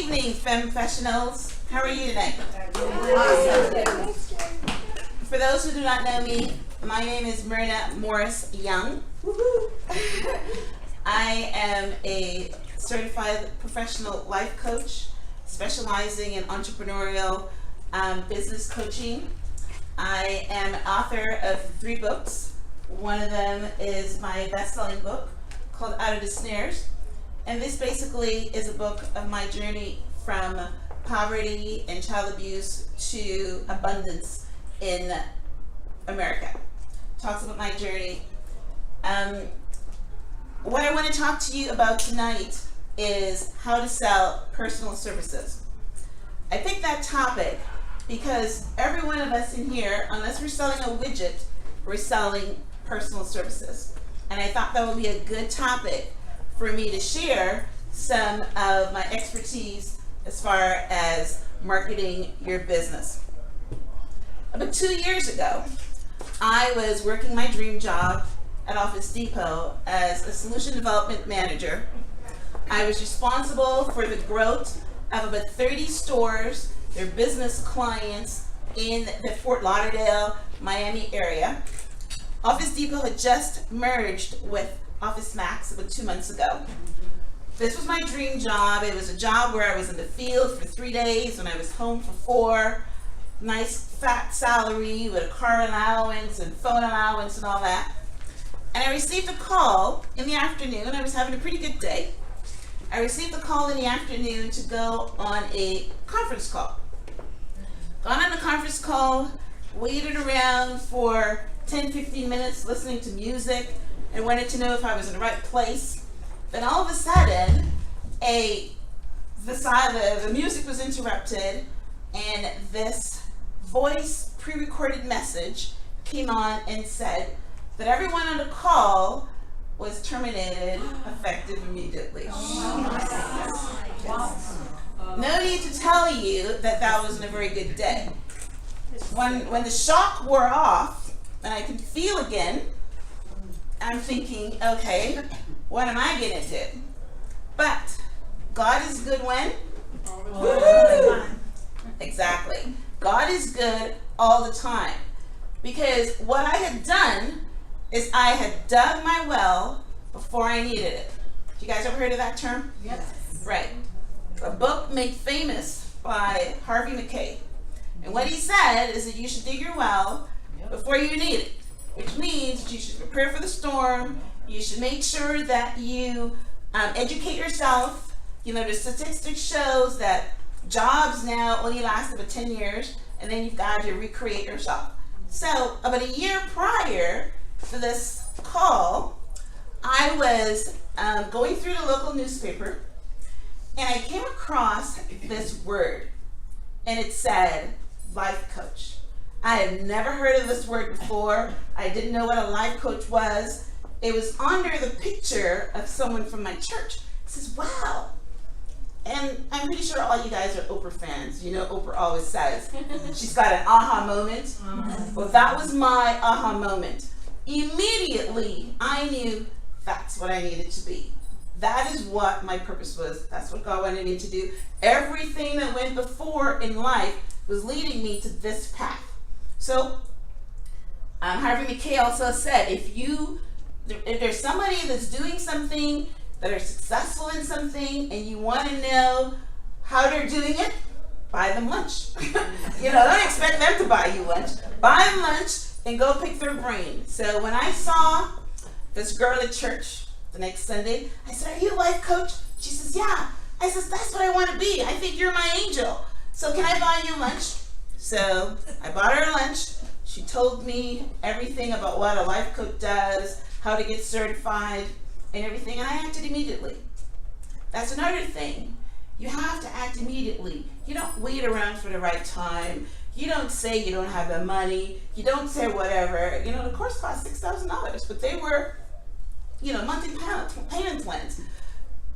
evening, femme professionals. How are you tonight? Awesome. For those who do not know me, my name is Myrna Morris Young. I am a certified professional life coach specializing in entrepreneurial business coaching. I am author of 3 books. One of them is my best-selling book called Out of the Snares. And this basically is a book of my journey from poverty and child abuse to abundance in America. Talks about my journey. What I want to talk to you about tonight is how to sell personal services. I picked that topic because every one of us in here, unless we're selling a widget, we're selling personal services. And I thought that would be a good topic for me to share some of my expertise as far as marketing your business. About 2 years ago, I was working my dream job at Office Depot as a solution development manager. I was responsible for the growth of about 30 stores, their business clients in the Fort Lauderdale, Miami area. Office Depot had just merged with Office Max about 2 months ago. This was my dream job. It was a job where I was in the field for 3 days and I was home for 4. Nice fat salary with a car allowance and phone allowance and all that. And I received a call in the afternoon. I was having a pretty good day. I received a call in the afternoon to go on a conference call. Got on a conference call, waited around for 10-15 minutes listening to music and wanted to know if I was in the right place. Then all of a sudden, the music was interrupted and this voice pre-recorded message came on and said that everyone on the call was terminated effective immediately. No need to tell you that that wasn't a very good day. When the shock wore off and I could feel again, I'm thinking, okay, what am I gonna do? But God is good when? Exactly. God is good all the time. Because what I had done is I had dug my well before I needed it. You guys ever heard of that term? Yes. Right. A book made famous by Harvey McKay. And what he said is that you should dig your well before you need it. Which means you should prepare for the storm. You should make sure that you educate yourself. You know, the statistics shows that jobs now only last about 10 years, and then you've got to recreate yourself. So about a year prior to this call, I was going through the local newspaper, and I came across this word, and it said, life coach. I had never heard of this word before. I didn't know what a life coach was. It was under the picture of someone from my church. It says, wow. And I'm pretty sure all you guys are Oprah fans. You know, Oprah always says, she's got an aha moment. Well, that was my aha moment. Immediately, I knew that's what I needed to be. That is what my purpose was. That's what God wanted me to do. Everything that went before in life was leading me to this path. So, Harvey McKay also said, if there's somebody that's doing something, that are successful in something, and you want to know how they're doing it, buy them lunch. You know, don't expect them to buy you lunch. Buy them lunch and go pick their brain. So when I saw this girl at church the next Sunday, I said, are you a life coach? She says, yeah. I says, that's what I want to be. I think you're my angel. So can I buy you lunch? So I bought her lunch. She told me everything about what a life coach does, how to get certified, and everything, and I acted immediately. That's another thing. You have to act immediately. You don't wait around for the right time. You don't say you don't have the money. You don't say whatever. You know, the course cost $6,000, but they were, you know, monthly payment plans.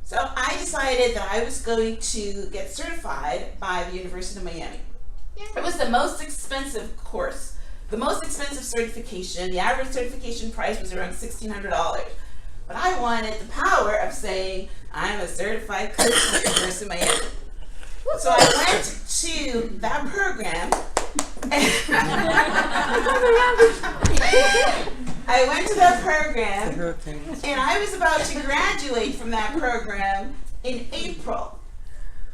So I decided that I was going to get certified by the University of Miami. It was the most expensive course, the most expensive certification. The average certification price was around $1,600. But I wanted the power of saying, I'm a certified coach from the University of Miami. So I went to that program. I went to that program, and I was about to graduate from that program in April.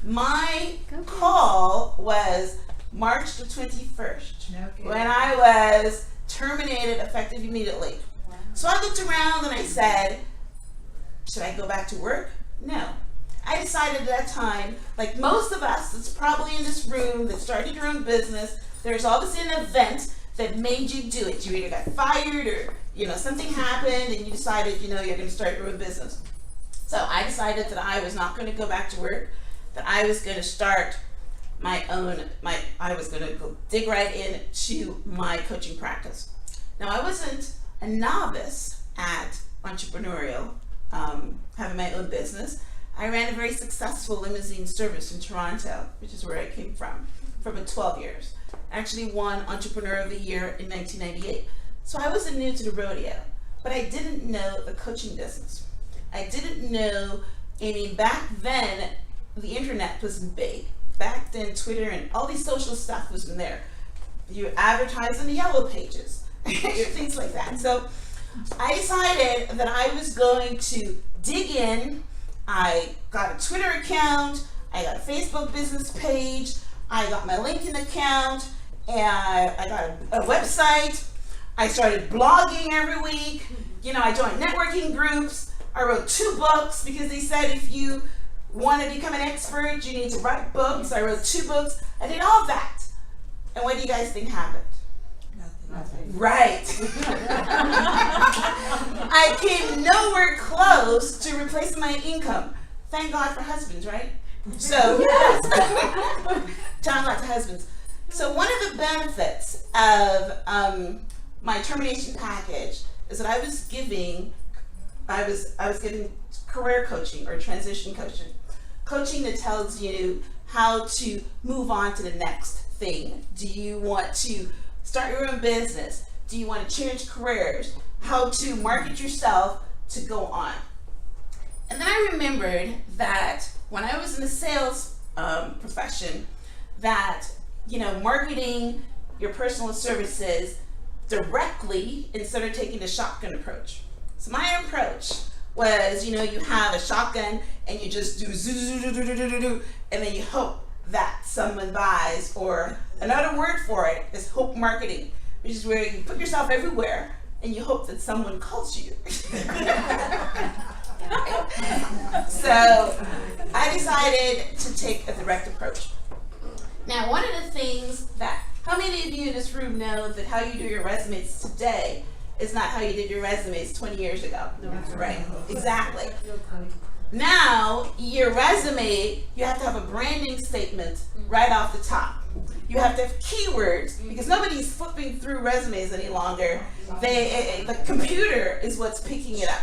My call was March the 21st, when I was terminated effective immediately. Wow. So I looked around and I said, should I go back to work? No. I decided at that time, like most of us that's probably in this room that started your own business, there's obviously an event that made you do it. You either got fired or something happened and you decided you're going to start your own business. So I decided that I was not going to go back to work, that I was going to start I was going to go dig right into my coaching practice. Now I wasn't a novice at entrepreneurial, having my own business. I ran a very successful limousine service in Toronto, which is where I came from for about 12 years. I actually won Entrepreneur of the Year in 1998. So I wasn't new to the rodeo, but I didn't know the coaching business. I didn't know, back then, the internet wasn't big. Back then, Twitter and all these social stuff wasn't there. You advertise in the yellow pages, things like that. So I decided that I was going to dig in. I got a Twitter account, I got a Facebook business page, I got my LinkedIn account, and I got a website. I started blogging every week. I joined networking groups. I wrote 2 books because they said if you want to become an expert, you need to write books. I wrote 2 books. I did all that. And what do you guys think happened? Nothing. Right. I came nowhere close to replacing my income. Thank God for husbands, right? So, John, lots of husbands. So one of the benefits of my termination package is that I was giving career coaching or transition coaching that tells you how to move on to the next thing. Do you want to start your own business? Do you want to change careers? How to market yourself to go on? And then I remembered that when I was in the sales profession, that marketing your personal services directly instead of taking the shotgun approach. So my approach was, you have a shotgun and you just do zoo, and then you hope that someone buys, or another word for it is hope marketing, which is where you put yourself everywhere and you hope that someone calls you. So I decided to take a direct approach. Now, one of the things that, how many of you in this room know that how you do your resumes today is not how you did your resumes 20 years ago? Right, exactly. Now, your resume, you have to have a branding statement right off the top. You have to have keywords, because nobody's flipping through resumes any longer. The computer is what's picking it up.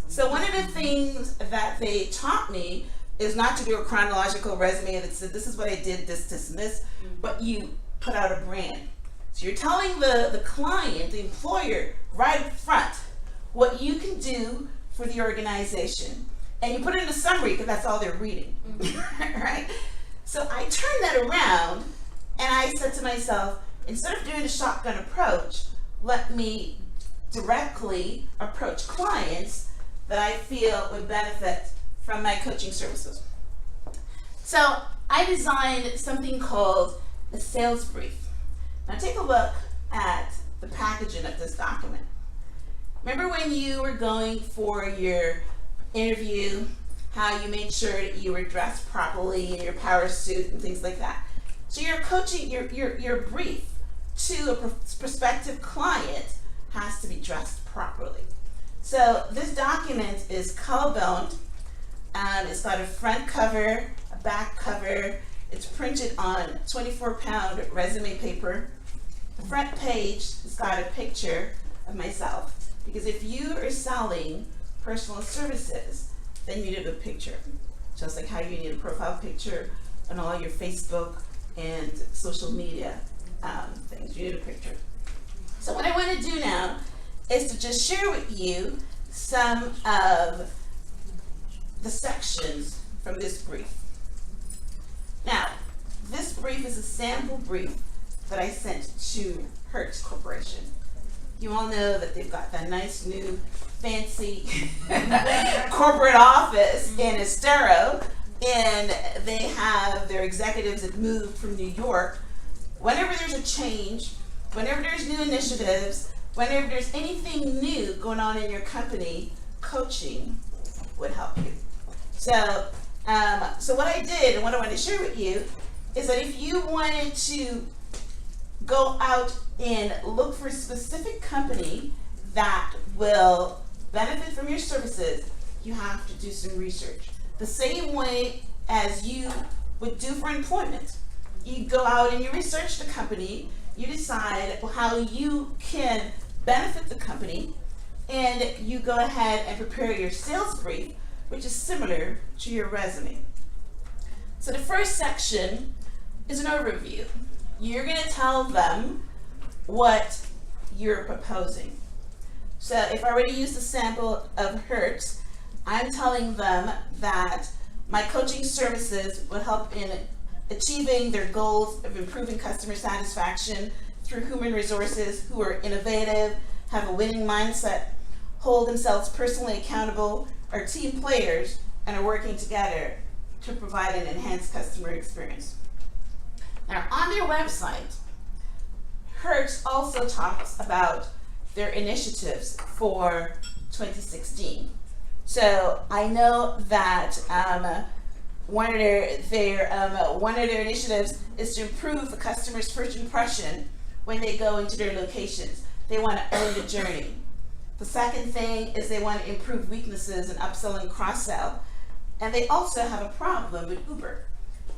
So one of the things that they taught me is not to do a chronological resume that said, this is what I did, this, and this, but you put out a brand. So you're telling the client, the employer, right up front, what you can do for the organization. And you put it in a summary because that's all they're reading, right? So I turned that around and I said to myself, instead of doing the shotgun approach, let me directly approach clients that I feel would benefit from my coaching services. So I designed something called a sales brief. Now take a look at the packaging of this document. Remember when you were going for your interview, how you made sure that you were dressed properly in your power suit and things like that? So your coaching, your brief to a prospective client has to be dressed properly. So this document is color-bound. It's got a front cover, a back cover. It's printed on 24-pound resume paper. The front page has got a picture of myself, because if you are selling personal services, then you need a picture. Just like how you need a profile picture on all your Facebook and social media things, you need a picture. So what I want to do now is to just share with you some of the sections from this brief. Now, brief is a sample brief that I sent to Hertz Corporation. You all know that they've got that nice new fancy corporate office in Estero, and they have their executives that moved from New York. Whenever there's a change, whenever there's new initiatives, whenever there's anything new going on in your company, coaching would help you. So what I did and what I want to share with you is that if you wanted to go out and look for a specific company that will benefit from your services, you have to do some research. The same way as you would do for employment. You go out and you research the company, you decide how you can benefit the company, and you go ahead and prepare your sales brief, which is similar to your resume. So the first section is an overview. You're going to tell them what you're proposing. So if I already used a sample of Hertz, I'm telling them that my coaching services would help in achieving their goals of improving customer satisfaction through human resources who are innovative, have a winning mindset, hold themselves personally accountable, are team players, and are working together to provide an enhanced customer experience. Now, on their website, Hertz also talks about their initiatives for 2016. So I know that one of their initiatives is to improve the customer's first impression when they go into their locations. They want to own the journey. The second thing is they want to improve weaknesses in upsell and cross-sell. And they also have a problem with Uber.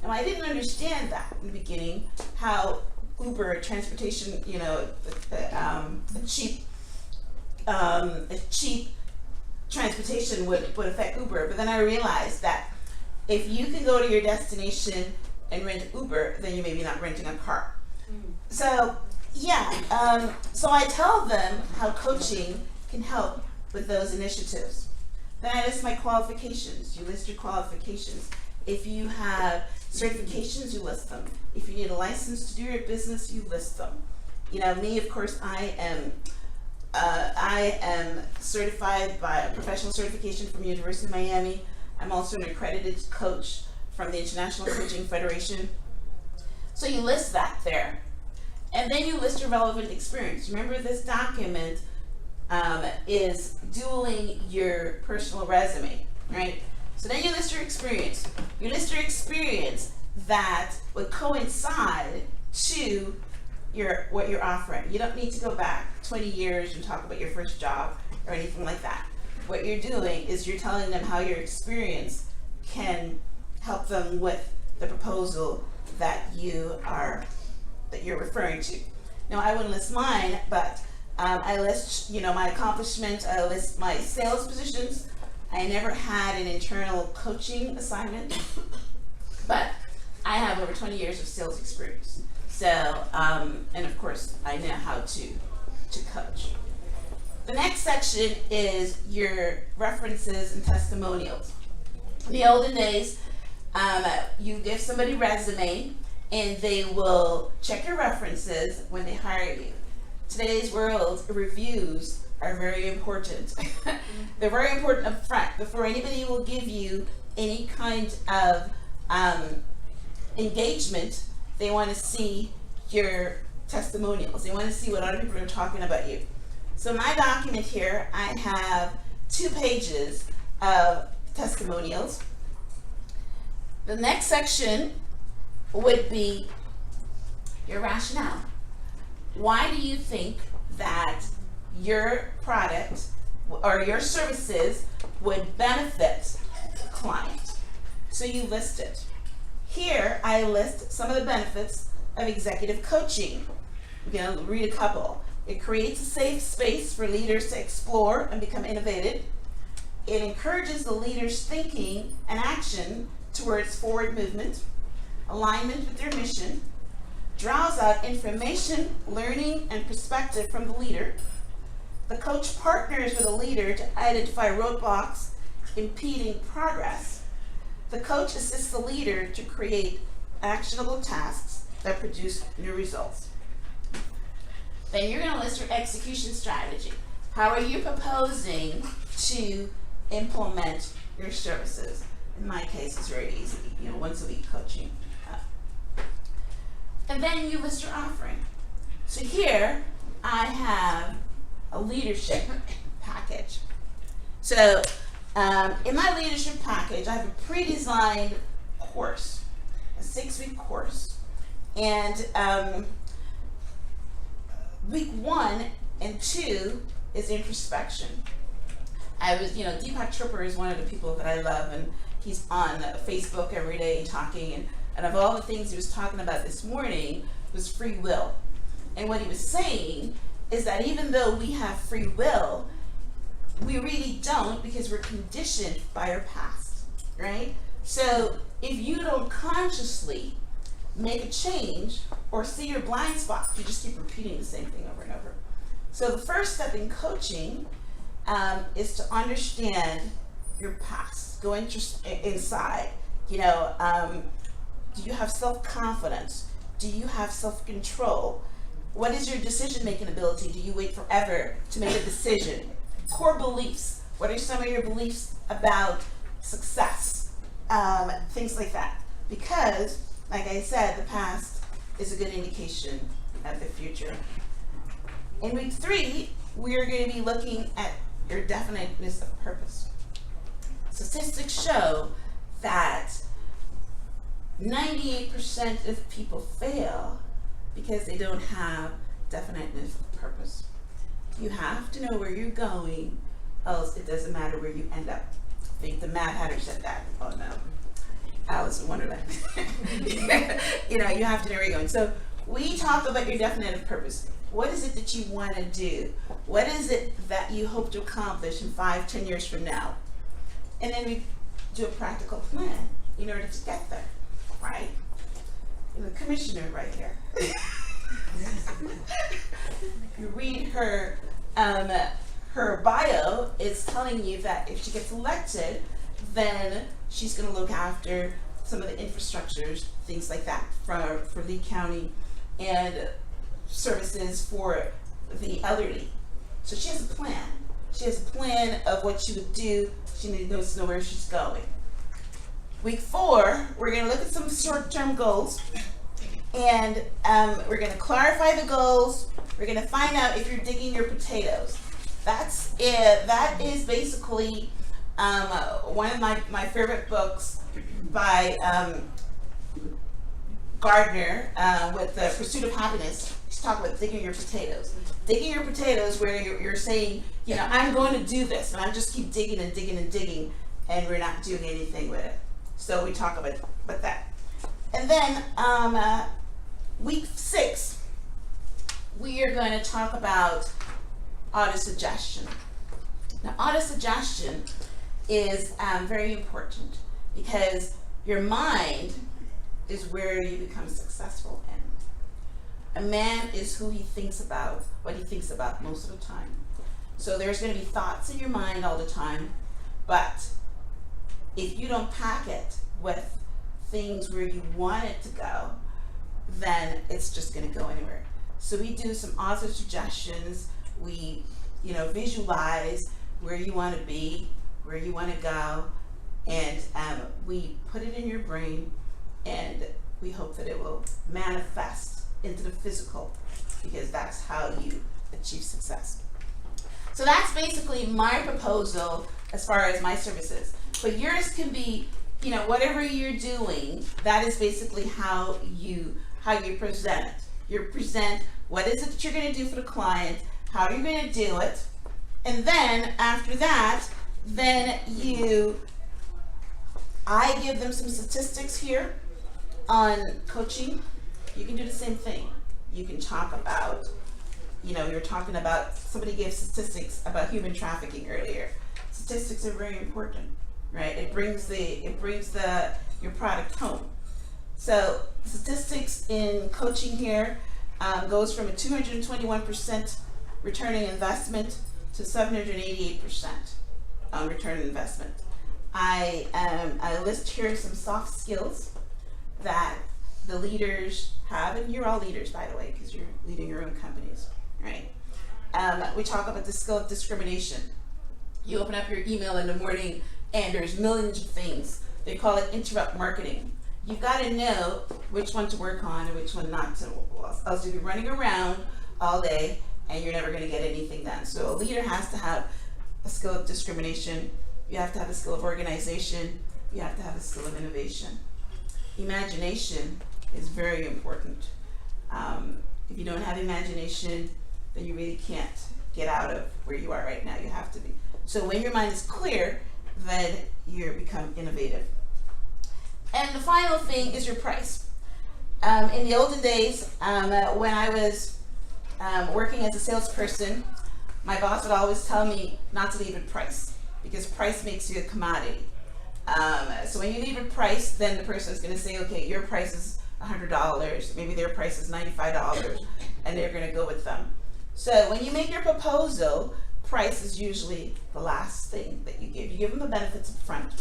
Now, I didn't understand that in the beginning, how Uber transportation, a cheap transportation would affect Uber. But then I realized that if you can go to your destination and rent Uber, then you're maybe not renting a car. So so I tell them how coaching can help with those initiatives. Then I list my qualifications. You list your qualifications. If you have certifications, you list them. If you need a license to do your business, you list them. Me, of course, I am certified by a professional certification from University of Miami. I'm also an accredited coach from the International Coaching Federation. So you list that there. And then you list your relevant experience. Remember, this document is dueling your personal resume, right? So then you list your experience. You list your experience that would coincide to what you're offering. You don't need to go back 20 years and talk about your first job or anything like that. What you're doing is you're telling them how your experience can help them with the proposal that you're referring to. Now, I wouldn't list mine, but I list, my accomplishments. I list my sales positions. I never had an internal coaching assignment, but I have over 20 years of sales experience. So, and of course, I know how to coach. The next section is your references and testimonials. In the olden days, you give somebody a resume and they will check your references when they hire you. Today's world, reviews are very important. They're very important up front. Before anybody will give you any kind of engagement, they want to see your testimonials. They want to see what other people are talking about you. So my document here, I have 2 pages of testimonials. The next section would be your rationale. Why do you think that your product or your services would benefit the client? So you list it. Here I list some of the benefits of executive coaching. We're going to read a couple. It creates a safe space for leaders to explore and become innovative. It encourages the leader's thinking and action towards forward movement, alignment with their mission, draws out information, learning, and perspective from the leader. The coach partners with the leader to identify roadblocks impeding progress. The coach assists the leader to create actionable tasks that produce new results. Then you're going to list your execution strategy. How are you proposing to implement your services? In my case, it's very easy, once a week coaching. And then you list your offering. So here I have a leadership package. So in my leadership package, I have a pre-designed course, a 6-week course. And week 1 and 2 is introspection. Deepak Chopra is one of the people that I love, and he's on Facebook every day talking, and of all the things he was talking about this morning was free will. And what he was saying is that even though we have free will, we really don't, because we're conditioned by our past, right? So if you don't consciously make a change or see your blind spot, you just keep repeating the same thing over and over. So the first step in coaching is to understand your past. Go inside. Do you have self-confidence? Do you have self-control? What is your decision-making ability? Do you wait forever to make a decision? Core beliefs. What are some of your beliefs about success? Things like that. Because, like I said, the past is a good indication of the future. In week 3, we are going to be looking at your definiteness of purpose. Statistics show that 98% of people fail because they don't have definiteness of purpose. You have to know where you're going, else it doesn't matter where you end up. I think the Mad Hatter said that. Oh no, Alice in Wonderland. You have to know where you're going. So we talk about your definite purpose. What is it that you want to do? What is it that you hope to accomplish in 5-10 years from now? And then we do a practical plan in order to get there, right? The commissioner right here. You read her bio, it's telling you that if she gets elected, then she's going to look after some of the infrastructures, things like that, for Lee County, and services for the elderly. So she has a plan. She has a plan of what she would do. She knows to know where she's going. Week 4, we're going to look at some short-term goals, and we're going to clarify the goals. We're going to find out if you're digging your potatoes. That's it. That is basically one of my favorite books by Gardner with The Pursuit of Happiness. She's talking about digging your potatoes. Digging your potatoes where you're saying, I'm going to do this, and I just keep digging and digging and digging, and we're not doing anything with it. So we talk about that. And then week 6, we are going to talk about autosuggestion. Now, autosuggestion is very important because your mind is where you become successful in. A man is who he thinks about, what he thinks about most of the time. So there's going to be thoughts in your mind all the time, but if you don't pack it with things where you want it to go, then it's just going to go anywhere. So we do some auto-suggestions. We, visualize where you want to be, where you want to go, and we put it in your brain, and we hope that it will manifest into the physical, because that's how you achieve success. So that's basically my proposal as far as my services. But yours can be, whatever you're doing, that is basically how you present it. You present what is it that you're going to do for the client, how are you going to do it, and then after that, I give them some statistics here on coaching. You can do the same thing. You can talk about, you're talking about, somebody gave statistics about human trafficking earlier. Statistics are very important, right? It brings your product home. So statistics in coaching here goes from a 221% returning investment to 788% on return on investment. I list here some soft skills that the leaders have, and you're all leaders, by the way, because you're leading your own companies, right? We talk about the skill of discrimination. You open up your email in the morning and there's millions of things. They call it interrupt marketing. You've got to know which one to work on and which one not to. Else you'll be running around all day and you're never going to get anything done. So a leader has to have a skill of discrimination. You have to have a skill of organization. You have to have a skill of innovation. Imagination is very important. If you don't have imagination, then you really can't get out of where you are right now. You have to be. So when your mind is clear, then you become innovative. And the final thing is your price. In the olden days, when I was working as a salesperson, my boss would always tell me not to leave at price, because price makes you a commodity. So when you leave at price, then the person is going to say, okay, your price is $100, maybe their price is $95, and they're going to go with them. So when you make your proposal, price is usually the last thing that you give. You give them the benefits up front,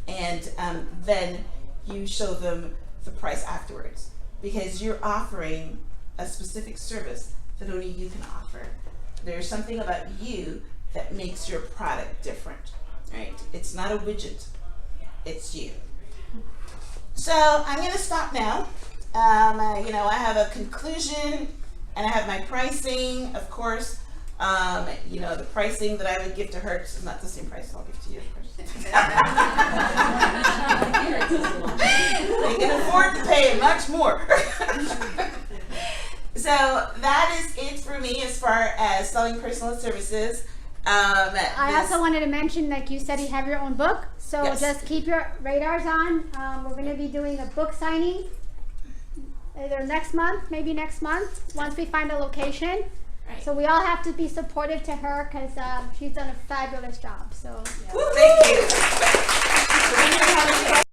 and then you show them the price afterwards, because you're offering a specific service that only you can offer. There's something about you that makes your product different, right? It's not a widget, it's you. So I'm going to stop now. I have a conclusion and I have my pricing, of course. The pricing that I would give to her is not the same price I'll give to you, of course. They can afford to pay much more. So that is it for me as far as selling personal services. I also wanted to mention, like you said, you have your own book, so Yes. just keep your radars on. We're going to be doing a book signing either next month, maybe next month, once we find a location. Right. So we all have to be supportive to her, because she's done a fabulous job. So Thank you.